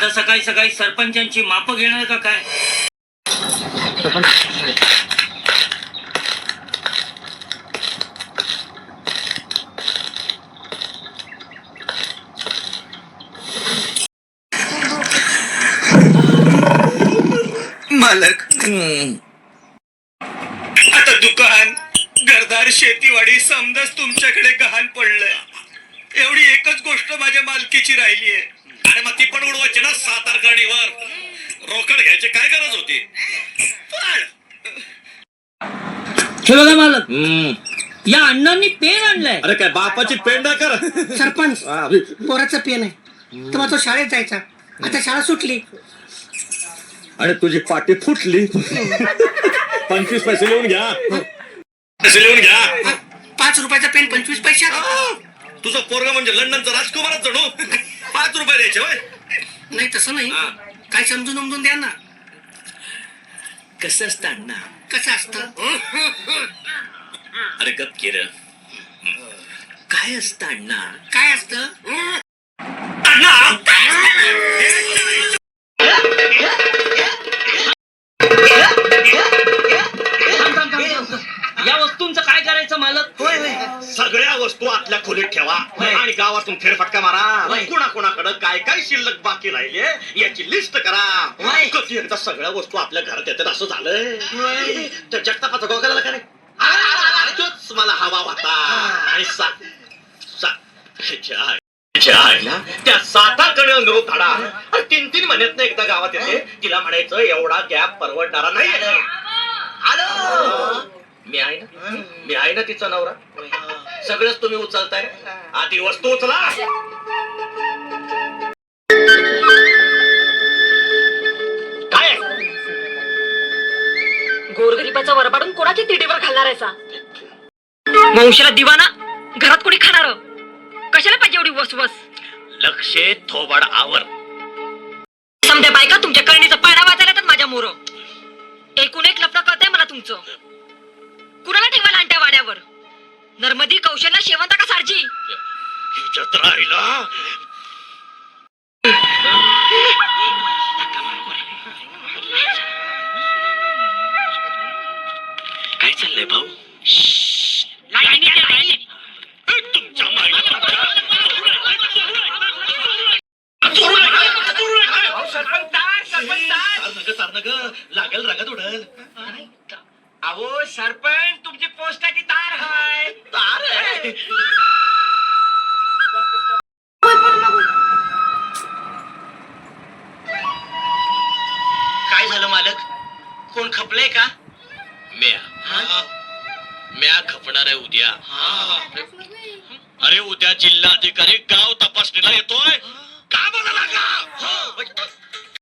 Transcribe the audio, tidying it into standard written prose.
आता सकाळी सकाळी सरपंचांची माप घेणार का काय? मालक, आता दुकान घरदार शेतीवाडी समजाच तुमच्याकडे गहाण पडलंय. एवढी एकच गोष्ट माझ्या मालकीची राहिली आहे. अरे मग ती पण उडवायची ना 7 तारखाणीवर. रोकड घ्यायची काय गरज होती? हे बघा मालक, या अण्णांनी पेन आणलाय. अरे काय बापाची पेंड कर. सरपंच, पोराचा पेन आहे. तेव्हा तो शाळेत जायचा, आता शाळा सुटली. आणि तुझी पाठी फुटली. 25 पैसे लिहून घ्या. पैसे लिहून घ्या. 5 रुपयाचा पेन 25 पैशात. तुझं पोरगा म्हणजे लंडनचा राजकुमारच जणू. 5 रुपये द्यायचे होय? नाही तसं नाही, काय समजून उमजून द्या ना. कसं असतं अण्णा? कसं असतं? अरे गप की रे. काय असतं अण्णा? काय असतं? या वस्तूंचं काय करायचं मालक? सगळ्या वस्तू आतल्या खोलीत ठेवा आणि गावातून फेरफटका मारा. कुणाकुणाकडे काय काय शिल्लक बाकी राहिले याची लिस्ट करा. कधी एकदा सगळ्या वस्तू आपल्या घरात येतात असं झालंय. त्या जगतापाचा गोगाला का नाही, तोच मला हवा होता. आणि त्या 7कडे अंगरूप काढा. 3 महिन्यात एकदा गावात येते. तिला म्हणायचं एवढा गॅप परवडणारा नाही. मी आहे ना तिचा नवरा. सगळंच तुम्ही उचलताय. आधी वस्तू उचला. काय गोरगरिबाचा वरबाडून कोणाची तिडीवर घालणार आहेसा? वंशाला दिवाना, घरात कोणी खाणार? कशाला पाहिजे एवढी वसवस? लक्षे थोबाड आवर. समध्या बायका तुमच्या करणीचा पाडा वाचायला तर माझ्या मोर. एकूण एक लफडं कळतंय मला तुमचं. कुणाला ठेवायला आणत्या वाड्यावर? नर्मदी, कौशल्या, शेवंता का सारजी? हिच्यात राहिला. काय चाललंय भाऊ? तुमच्या लागेल रगत उडल. अहो सरपंच, तुमची पोस्टाची तार हाय. तार आहे. काय झालं मालक? कोण खपलंय का? म्या खपणार आहे उद्या. अरे उद्या जिल्हाधिकारी गाव तपासणीला येतोय. का बोला लागा?